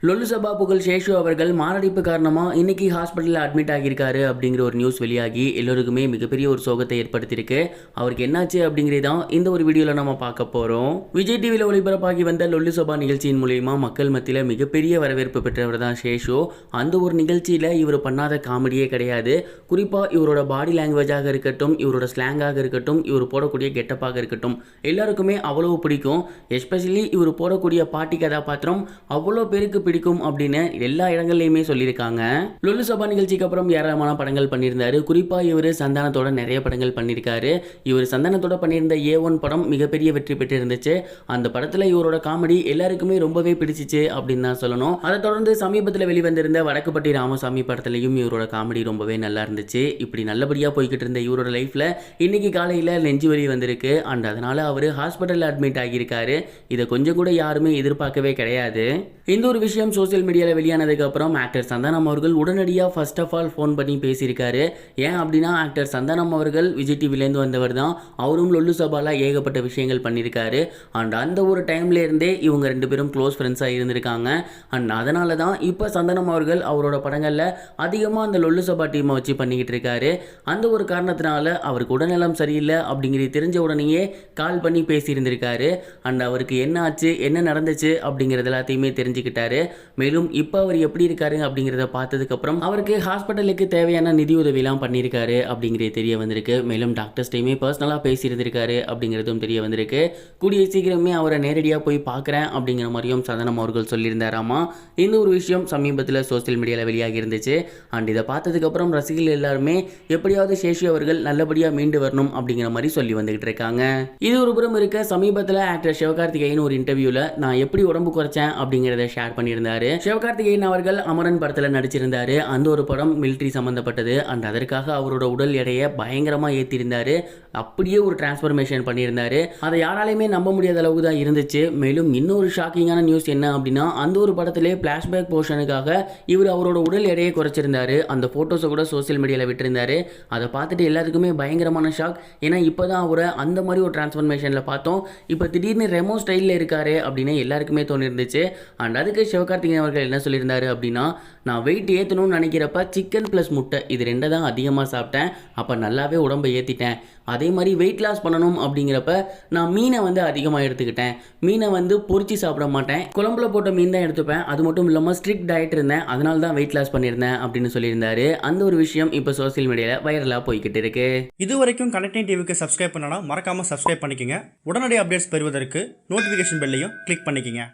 லொல்லு சபா புகழ் சேஷு அவர்கள் மாரடைப்பு காரணமா இன்னைக்கு ஹாஸ்பிட்டலில் அட்மிட் ஆகியிருக்காரு அப்படிங்கிற ஒரு நியூஸ் வெளியாகி எல்லோருக்குமே மிகப்பெரிய ஒரு சோகத்தை ஏற்படுத்தியிருக்கு. அவருக்கு என்னாச்சு அப்படிங்கிறதான் இந்த ஒரு வீடியோவில் நம்ம பார்க்க போகிறோம். விஜய் டிவியில் ஒளிபரப்பாகி வந்த லொல்லு சபா நிகழ்ச்சியின் மூலயமா மக்கள் மத்தியில் மிகப்பெரிய வரவேற்பு பெற்றவர் தான் சேஷு. அந்த ஒரு நிகழ்ச்சியில் இவர் பண்ணாத காமெடியே கிடையாது. குறிப்பாக இவரோட பாடி லாங்குவேஜாக இருக்கட்டும், இவரோட ஸ்லாங்காக இருக்கட்டும், இவர் போடக்கூடிய கெட்டப்பாக இருக்கட்டும், எல்லாருக்குமே அவ்வளவு பிடிக்கும். எஸ்பெஷலி இவர் போடக்கூடிய பாட்டி கதாபாத்திரம் அவ்வளோ பேருக்கு பிடிக்கும் அப்படின்னு எல்லா இடங்கள்லையுமே சொல்லியிருக்காங்க. லொல்லு சபா நிகழ்ச்சிக்கு அப்புறம் ஏராளமான படங்கள் பண்ணியிருந்தாரு. குறிப்பா இவர் சந்தானத்தோட நிறைய படங்கள் பண்ணியிருக்காரு. இவர் சந்தானத்தோட பண்ணியிருந்த A1 படம் மிகப்பெரிய வெற்றி பெற்று இருந்துச்சு. அந்த படத்துல இவரோட காமெடி எல்லாருக்குமே ரொம்பவே பிடிச்சிச்சு அப்படின்னு தான் சொல்லணும். அதை தொடர்ந்து சமீபத்தில் வெளிவந்திருந்த வடக்குப்பட்டி ராமசாமி படத்துலையும் இவரோட காமெடி ரொம்பவே நல்லா இருந்துச்சு. இப்படி நல்லபடியா போய்கிட்டு இருந்த இவரோட லைஃப்ல இன்னைக்கு காலையில நெஞ்சு வலி வந்திருக்கு. அண்ட் அதனால அவர் ஹாஸ்பிட்டல் அட்மிட் ஆகியிருக்காரு. இதை கொஞ்சம் கூட யாருமே எதிர்பார்க்கவே கிடையாது. இந்த ஒரு விஷயம் சோசியல் மீடியாவில் வெளியானதுக்கு அப்புறம் ஆக்டர் சந்தானம் அவர்கள் உடனடியாக ஃபர்ஸ்ட் ஆஃப் ஆல் ஃபோன் பண்ணி பேசியிருக்காரு. ஏன் அப்படின்னா ஆக்டர் சந்தானம் அவர்கள் விஜய் டிவிலேருந்து வந்தவர் தான். அவரும் லொல்லு சபால ஏகப்பட்ட விஷயங்கள் பண்ணியிருக்காரு. அண்ட் அந்த ஒரு டைம்ல இருந்தே இவங்க ரெண்டு பேரும் க்ளோஸ் ஃப்ரெண்ட்ஸாக இருந்திருக்காங்க. அண்ட் அதனால தான் இப்போ சந்தானம் அவர்கள் அவரோட படங்களில் அதிகமாக அந்த லொல்லு சபா டீமை வச்சு பண்ணிக்கிட்டு இருக்காரு. அந்த ஒரு காரணத்தினால அவருக்கு உடல்நலம் சரியில்லை அப்படிங்கிறது தெரிஞ்ச உடனேயே கால் பண்ணி பேசியிருந்திருக்காரு. அண்ட் அவருக்கு என்ன ஆச்சு, என்ன நடந்துச்சு அப்படிங்கிறது எல்லாத்தையுமே தெரிஞ்சுக்கிட்டாரு. மேலும் இப்போ அவர் எப்படி இருக்காரு அப்படிங்கிறத பார்த்ததுக்கப்புறம் அவருக்கு ஹாஸ்பிட்டலுக்கு தேவையான நிதி உதவியெல்லாம் பண்ணியிருக்காரு அப்படிங்கிறது தெரிய வந்திருக்கு. மேலும் டாக்டர்ஸ்டையுமே பர்சனலாக பேசியிருந்திருக்காரு அப்படிங்கிறதும் தெரிய வந்திருக்கு. கூடிய சீக்கிரமே அவரை நேரடியாக போய் பார்க்குறேன் அப்படிங்கிற மாதிரியும் சந்தானம் அவர்கள் சொல்லியிருந்தாராமா. இந்த ஒரு விஷயம் சமீபத்தில் சோசியல் மீடியாவில் வெளியாகி இருந்துச்சு. அண்ட் இதை பார்த்ததுக்கப்புறம் ரசிகர்கள் எல்லாருமே எப்படியாவது சேஷு அவர்கள் நல்லபடியாக மீண்டு வரணும் அப்படிங்கிற மாதிரி சொல்லி வந்துகிட்டு இருக்காங்க. இது ஒரு புறம் இருக்க, சமீபத்தில் ஆக்டர் சிவகார்த்திகேயன் ஒரு இன்டர்வியூவில் நான் எப்படி உடம்பு குறைச்சேன் அப்படிங்கிறத ஷேர் பண்ணியிருந்தாரு. சிவகார்த்திகேயன் அவர்கள் அமரன் படத்தில் நடிச்சிருந்தாரு. அந்த ஒரு படம் மிலிட்ரி சம்பந்தப்பட்டது. அண்ட் அதற்காக அவரோட உடல் எடையை பயங்கரமா ஏற்றிருந்தாரு. அப்படியே ஒரு டிரான்ஸ்ஃபர்மேஷன் பண்ணியிருந்தாரு. அதை யாராலையுமே நம்ப முடியாத அளவுக்கு தான் இருந்துச்சு. மேலும் இன்னொரு ஷாக்கிங்கான நியூஸ் என்ன அப்படின்னா, அந்த ஒரு படத்திலே பிளாஷ்பேக் போர்ஷனுக்காக இவர் அவரோட உடல் எடையை குறைச்சிருந்தாரு. அந்த போட்டோஸை கூட சோசியல் மீடியாவில் விட்டுருந்தாரு. அதை பார்த்துட்டு எல்லாத்துக்குமே பயங்கரமான ஷாக். ஏன்னா இப்போதான் அவரை அந்த மாதிரி ஒரு டிரான்ஸ்ஃபர்மேஷனில் பார்த்தோம். இப்போ திடீர்னு ரெமோ ஸ்டைலில் இருக்காரு அப்படின்னு எல்லாருக்குமே தோணிருந்துச்சு. அண்ட் அதுக்கு சிவகார்த்திகேயன் அவர்கள் என்ன சொல்லியிருந்தாரு அப்படின்னா, நான் வெயிட் ஏற்றணும்னு நினைக்கிறப்ப சிக்கன் ப்ளஸ் முட்டை இது ரெண்டை தான் அதிகமாக சாப்பிட்டேன். அப்போ நல்லாவே உடம்பை ஏற்றிட்டேன். அதே மாதிரி வெயிட் லாஸ் பண்ணணும் அப்படிங்கிறப்ப நான் மீனை அதிகமாக எடுத்துக்கிட்டேன். மீனை பொரிச்சு சாப்பிட மாட்டேன், குழம்புல போட்ட மீன் தான் எடுத்துப்பேன். அது மட்டும் இல்லாமல் ஸ்ட்ரிக்ட் டயட் இருந்தேன், அதனால தான் வெயிட் லாஸ் பண்ணியிருந்தேன் அப்படின்னு சொல்லியிருந்தாரு. அந்த ஒரு விஷயம் இப்போ சோசியல் மீடியாவில் வைரலாக போய்கிட்டு இருக்கு. இது வரைக்கும் கனெக்டிங் டிவிக்கு சப்ஸ்கிரைப் பண்ணனா மறக்காமல் சப்ஸ்கிரைப் பண்ணிக்கங்க. உடனடி அப்டேட்ஸ் பெறுவதற்கு நோட்டிஃபிகேஷன் பெல்லையும் கிளிக் பண்ணிக்கங்க.